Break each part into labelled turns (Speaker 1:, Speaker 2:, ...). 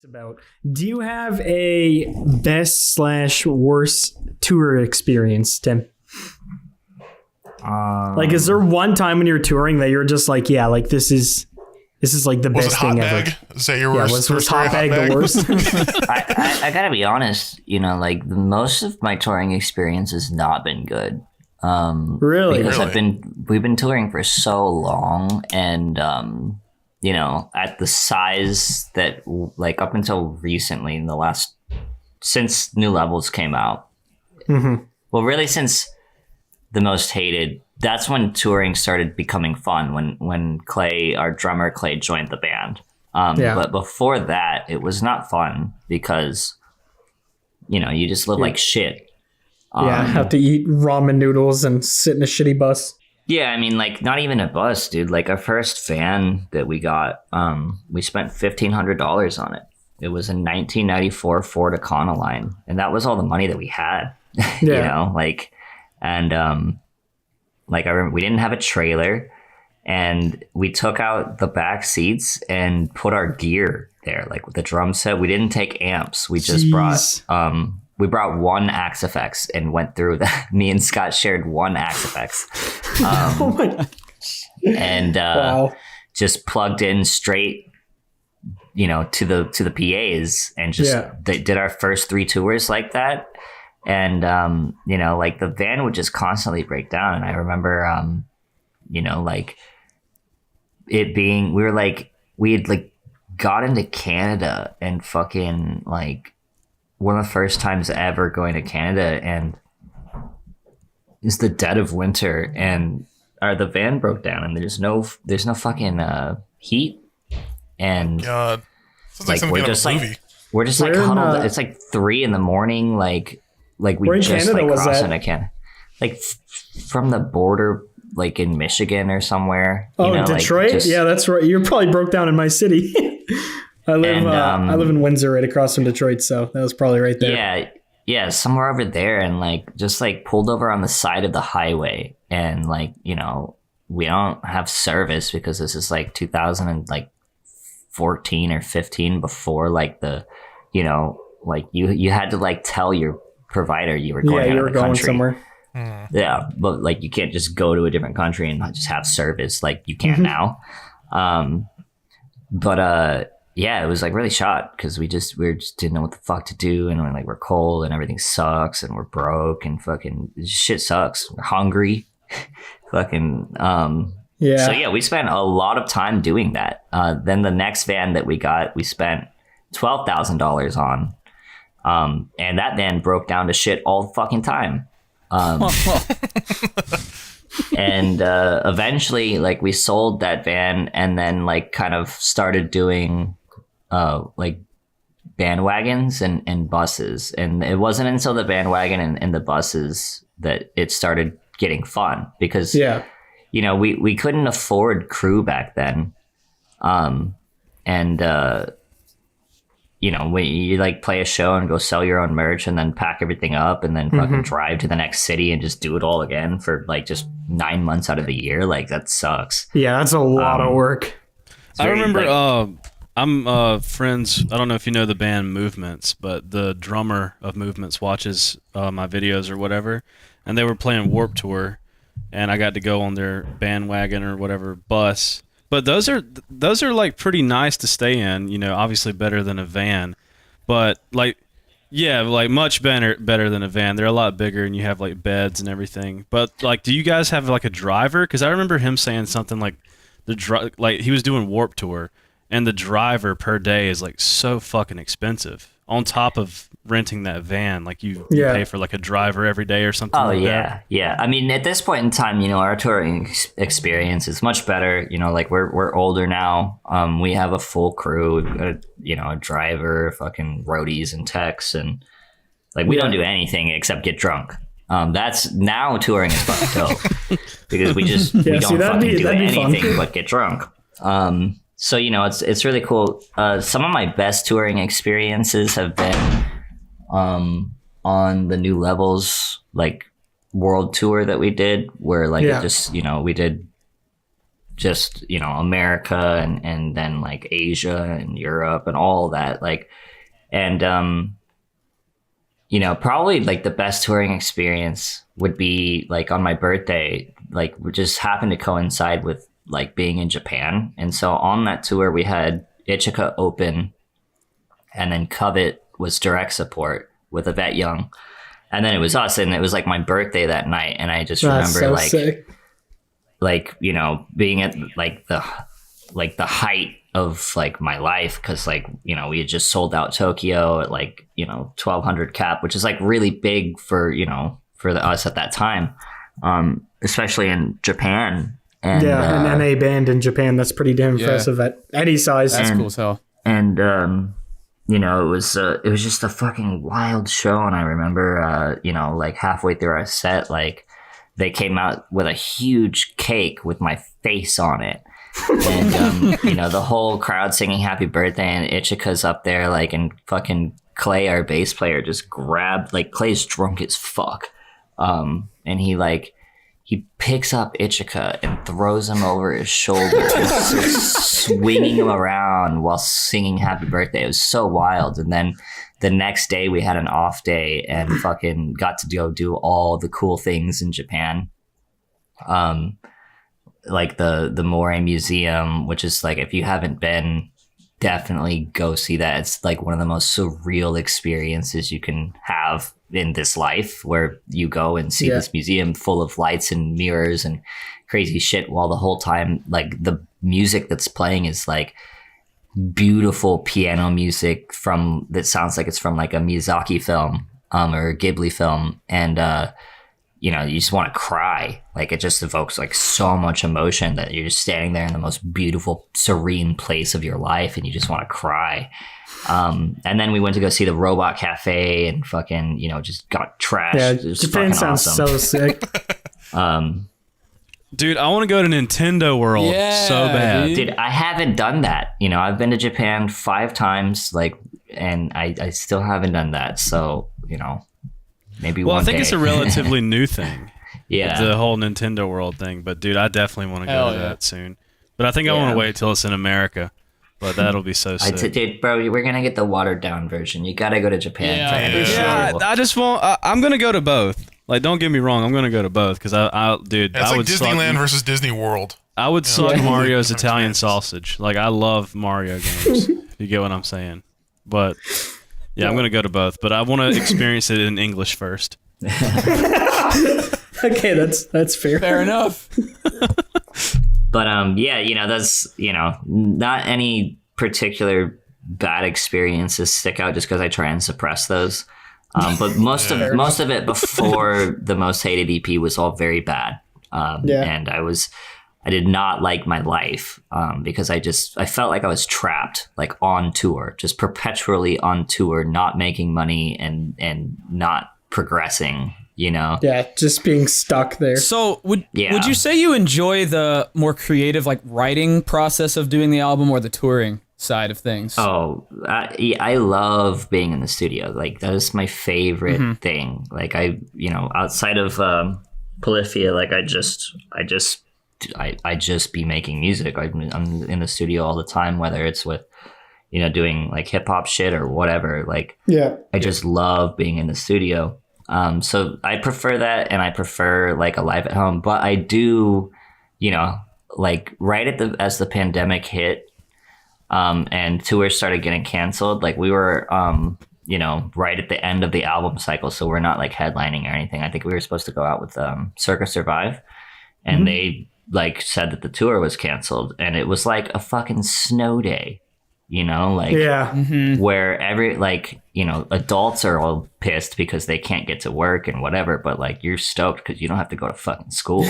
Speaker 1: About. Do you have a best slash worst tour experience, Tim? Like, is there one time when you're touring that you're just like, yeah, like this is like the best thing ever?
Speaker 2: Is that your worst?
Speaker 1: Was hot bag the worst?
Speaker 3: I gotta be honest, like most of my touring experience has not been good.
Speaker 1: Really?
Speaker 3: Because we've been touring for so long, and at the size that, like, up until recently, since New Levels came out, well, really since The Most Hated, that's when touring started becoming fun, when Clay, our drummer Clay, joined the band. But before that, it was not fun because, you just live like shit.
Speaker 1: Have to eat ramen noodles and sit in a shitty bus.
Speaker 3: Yeah, I mean, like, not even a bus, dude. Like, our first van that we got, we spent $1,500 on it. It was a 1994 Ford Econoline, and that was all the money that we had. I remember we didn't have a trailer, and we took out the back seats and put our gear there, like with the drum set. We didn't take amps. We just brought one Axe FX and went through that. Me and Scott shared one Axe FX.
Speaker 1: Oh my gosh.
Speaker 3: And just plugged in straight, to the PAs, and just they did our first 3 tours like that. And, like the van would just constantly break down. And I remember, we had got into Canada and fucking one of the first times ever going to Canada, and it's the dead of winter, and the van broke down, and there's no fucking heat, and
Speaker 2: God, sounds like
Speaker 3: we're just huddled. It's 3 a.m. Like we just crossed into Canada, from the border, in Michigan or somewhere.
Speaker 1: Oh, Detroit? Yeah, that's right. You probably broke down in my city. I live in Windsor, right across from Detroit, so that was probably right there.
Speaker 3: Yeah, somewhere over there, and just pulled over on the side of the highway, and we don't have service because this is 2014 or 15, before you had to tell your provider you were going out of the country.
Speaker 1: Somewhere.
Speaker 3: Yeah, but you can't just go to a different country and not just have service like you can now. Yeah, it was really shot because we just didn't know what the fuck to do, and we're cold and everything sucks, and we're broke, and fucking shit sucks. We're hungry. So yeah, we spent a lot of time doing that. Then the next van that we got, we spent $12,000 on, and that van broke down to shit all the fucking time. And eventually, we sold that van, and then kind of started doing bandwagons and buses. And it wasn't until the bandwagon and the buses that it started getting fun, because we couldn't afford crew back then. When you play a show and go sell your own merch and then pack everything up and then fucking drive to the next city and just do it all again for just 9 months out of the year, that sucks.
Speaker 1: Yeah, that's a lot of work.
Speaker 4: I remember I'm friends, I don't know if you know the band Movements, but the drummer of Movements watches my videos or whatever, and they were playing Warped Tour, and I got to go on their bandwagon or whatever bus. But those are pretty nice to stay in, obviously better than a van, but much better than a van. They're a lot bigger, and you have beds and everything. But do you guys have a driver? Because I remember him saying something he was doing Warped Tour, and the driver per day is so fucking expensive. On top of renting that van, you pay for a driver every day or something.
Speaker 3: Oh, yeah. I mean, at this point in time, our touring experience is much better. We're older now. We have a full crew. We've got a driver, fucking roadies and techs, and we don't do anything except get drunk. That's now touring is fucking dope because we don't fucking do anything but get drunk. So, it's really cool. Some of my best touring experiences have been on the New Levels world tour that we did, where we did just, you know, America and then like Asia and Europe and all that. Like, and, you know, probably like the best touring experience would be like on my birthday, like we just happened to coincide with like being in Japan. And so on that tour, we had Ichika open, and then Covet was direct support with Yvette Young. And then it was us, and it was like my birthday that night. And I just remember
Speaker 1: so
Speaker 3: like,
Speaker 1: sick.
Speaker 3: like, you know, being at like the height of like my life. Cause like, you know, we had just sold out Tokyo at like, you know, 1,200 cap, which is like really big for, you know, for us at that time. Especially in Japan. And,
Speaker 1: an NA band in Japan. That's pretty damn impressive at any size.
Speaker 5: That's cool as hell.
Speaker 3: And, you know, it was just a fucking wild show. And I remember, you know, like halfway through our set, like they came out with a huge cake with my face on it. And, you know, the whole crowd singing happy birthday, and Ichika's up there, like, and fucking Clay, our bass player, just grabbed, like, Clay's drunk as fuck. And he picks up Ichika and throws him over his shoulder and starts swinging him around while singing happy birthday. It was so wild. And then the next day we had an off day and fucking got to go do all the cool things in Japan. Like the Moray Museum, which is like, if you haven't been, definitely go see that. It's like one of the most surreal experiences you can have in this life, where you go and see this museum full of lights and mirrors and crazy shit, while the whole time like the music that's playing is like beautiful piano music that sounds like it's from like a Miyazaki film or a Ghibli film. And you know, you just want to cry. Like, it just evokes like so much emotion that you're just standing there in the most beautiful, serene place of your life, and you just want to cry. And then we went to go see the Robot Cafe and fucking, you know, just got trashed.
Speaker 1: Yeah,
Speaker 3: it was
Speaker 1: Japan sounds
Speaker 3: awesome.
Speaker 1: so sick.
Speaker 4: Dude, I want to go to Nintendo World so bad.
Speaker 3: Dude, I haven't done that. You know, I've been to Japan 5 times, like, and I still haven't done that. So, you know, maybe one day.
Speaker 4: Well, I think it's a relatively new thing.
Speaker 3: Yeah.
Speaker 4: The whole Nintendo World thing. But, dude, I definitely want to go to that soon. But I think I want to wait till it's in America. But that'll be so sick.
Speaker 3: Dude, bro, we're going to get the watered down version. You got to go to Japan for any show.
Speaker 4: I just won't. I'm going to go to both. Like, don't get me wrong. I'm going to go to both because dude,
Speaker 2: It's
Speaker 4: I
Speaker 2: like
Speaker 4: would
Speaker 2: Disneyland versus Disney World.
Speaker 4: I would suck Mario's Italian sausage. Like, I love Mario games. If you get what I'm saying. But yeah, I'm going to go to both. But I want to experience it in English first.
Speaker 1: Okay, that's fair.
Speaker 5: Fair enough.
Speaker 3: But yeah, you know, that's, you know, not any particular bad experiences stick out just because I try and suppress those. But most of it before the Most Hated EP was all very bad. And I did not like my life because I felt like I was trapped, like on tour, just perpetually on tour, not making money and not progressing. You know?
Speaker 1: Yeah, just being stuck there.
Speaker 5: So would you say you enjoy the more creative, like, writing process of doing the album, or the touring side of things?
Speaker 3: Oh, I love being in the studio. Like, that is my favorite thing. Like, you know, outside of Polyphia, like, I just be making music. I'm in the studio all the time, whether it's with, you know, doing like hip hop shit or whatever. Like, I just love being in the studio. So I prefer that, and I prefer like a live at home, but I do, you know, like right as the pandemic hit, and tours started getting canceled, like we were, you know, right at the end of the album cycle. So we're not like headlining or anything. I think we were supposed to go out with, Circa Survive, and they like said that the tour was canceled, and it was like a fucking snow day. You know, like, where like, you know, adults are all pissed because they can't get to work and whatever, but like, you're stoked because you don't have to go to fucking school.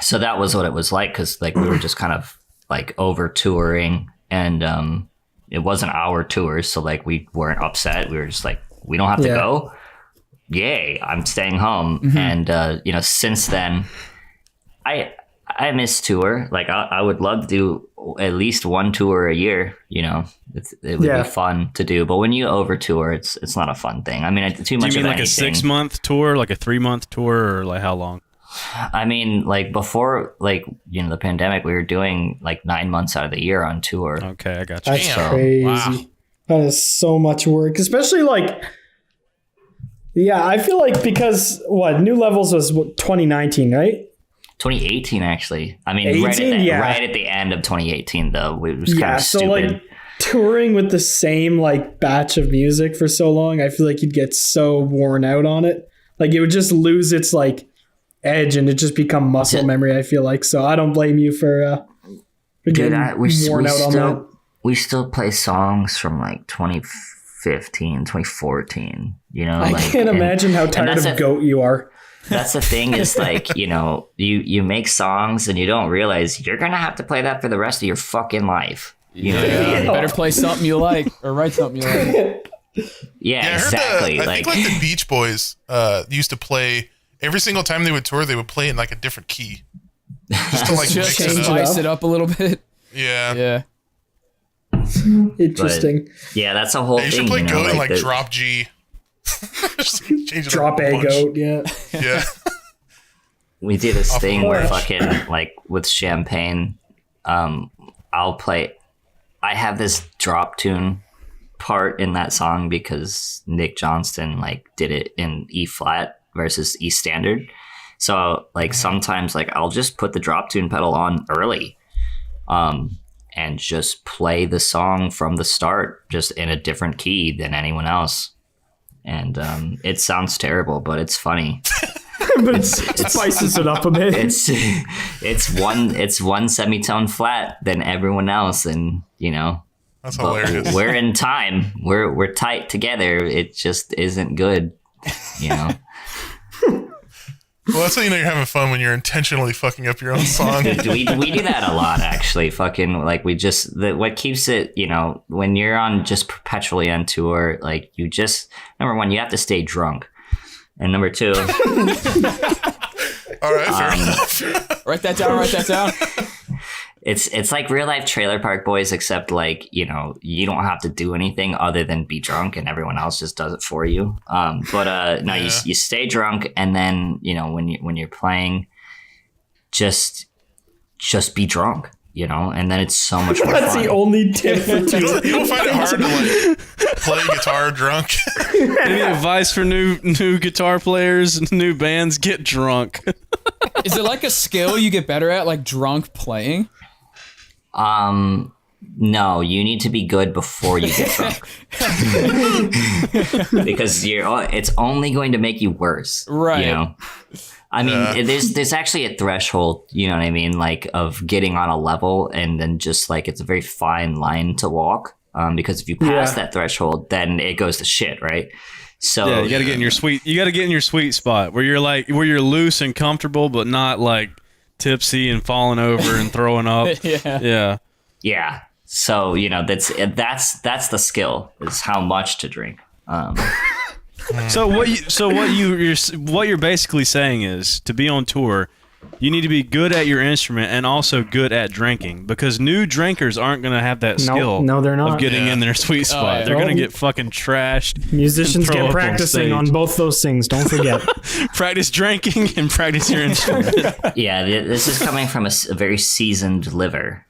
Speaker 3: So that was what it was like, because like we were just kind of like over touring, and it wasn't our tours, so like we weren't upset. We were just like, we don't have to go. Yay, I'm staying home. And you know, since then, I miss tour. Like, I would love to do at least one tour a year. You know, it would be fun to do. But when you over tour, it's not a fun thing. I mean, too much.
Speaker 4: Do you mean
Speaker 3: of
Speaker 4: like
Speaker 3: anything.
Speaker 4: a 6-month tour, like a 3-month tour, or like how long?
Speaker 3: I mean, like before, like, you know, the pandemic, we were doing like 9 months out of the year on tour.
Speaker 4: Okay, I got you.
Speaker 1: That's
Speaker 2: Damn.
Speaker 1: crazy.
Speaker 2: Wow.
Speaker 1: That is so much work, especially like. Yeah, I feel like because New Levels was 2019, right?
Speaker 3: 2018, actually. I mean,
Speaker 1: 18,
Speaker 3: right at the end of 2018, though. It was kind of
Speaker 1: So
Speaker 3: stupid.
Speaker 1: like touring with the same like batch of music for so long, I feel like you'd get so worn out on it. Like it would just lose its like edge and it just become muscle memory, I feel like. So I don't blame you for getting worn out on that.
Speaker 3: We still play songs from like 2015, 2014, you know?
Speaker 1: I can't imagine how tired of Goat you are.
Speaker 3: That's the thing is like, you know, you make songs and you don't realize you're going to have to play that for the rest of your fucking life. You know what I mean?
Speaker 5: Better play something you like or write something you like.
Speaker 3: Yeah, exactly.
Speaker 2: I think like the Beach Boys used to play every single time they would tour. They would play in like a different key, just to like
Speaker 5: Just
Speaker 2: mix it up.
Speaker 5: spice it up a little bit.
Speaker 2: Yeah,
Speaker 5: Yeah.
Speaker 1: Interesting.
Speaker 3: Yeah, that's a whole
Speaker 2: you
Speaker 3: thing.
Speaker 2: should play
Speaker 3: you know,
Speaker 2: Goat in like
Speaker 3: the-
Speaker 2: drop G. Just change it
Speaker 1: Drop
Speaker 2: up
Speaker 1: A
Speaker 2: bunch.
Speaker 1: Goat, yeah.
Speaker 2: Yeah,
Speaker 3: We do this thing where
Speaker 1: course.
Speaker 3: fucking like with Champagne, I'll play. I have this drop tune part in that song because Nick Johnston like did it in E flat versus E standard. So like sometimes like I'll just put the drop tune pedal on early, and just play the song from the start, just in a different key than anyone else. And it sounds terrible, but it's funny.
Speaker 1: But it spices it up a bit.
Speaker 3: It's one semitone flat than everyone else, and you know,
Speaker 2: that's
Speaker 3: but
Speaker 2: hilarious.
Speaker 3: we're in time. We're tight together. It just isn't good, you know.
Speaker 2: Well, that's how you know you're having fun when you're intentionally fucking up your own song.
Speaker 3: we do that a lot, actually. Fucking like what keeps it, you know, when you're on just perpetually on tour, like you just number one, you have to stay drunk, and number two,
Speaker 2: All right, fair enough.
Speaker 5: Write that down. Write that down.
Speaker 3: it's like real life Trailer Park Boys, except like, you know, you don't have to do anything other than be drunk, and everyone else just does it for you. No, you stay drunk, and then, you know, when you're playing, just be drunk, you know, and then it's so much more
Speaker 1: That's
Speaker 3: fun.
Speaker 1: the only tip for tour.
Speaker 2: You'll find it hard to like play guitar drunk.
Speaker 4: Any advice for new guitar players, new bands? Get drunk.
Speaker 5: Is it like a skill you get better at, like drunk playing?
Speaker 3: No, you need to be good before you get drunk. Because it's only going to make you worse.
Speaker 5: Right.
Speaker 3: You know? I mean, there's actually a threshold, you know what I mean, like of getting on a level, and then just like it's a very fine line to walk. Because if you pass that threshold, then it goes to shit, right? So
Speaker 4: Yeah, you got to get in your sweet. You got to get in your sweet spot where you're loose and comfortable, but not like tipsy and falling over and throwing up.
Speaker 5: Yeah.
Speaker 3: Yeah. So, you know, that's the skill, is how much to drink.
Speaker 4: So what you're basically saying is, to be on tour, you need to be good at your instrument and also good at drinking, because new drinkers aren't going to have that skill.
Speaker 1: No, they're not.
Speaker 4: Of getting in their sweet spot.
Speaker 5: yeah.
Speaker 4: They're going to get fucking trashed.
Speaker 1: Musicians
Speaker 4: and throw
Speaker 1: get
Speaker 4: up
Speaker 1: practicing
Speaker 4: on
Speaker 1: on
Speaker 4: stage.
Speaker 1: both those things. Don't forget.
Speaker 4: Practice drinking and practice your instrument.
Speaker 3: Yeah, this is coming from a very seasoned liver.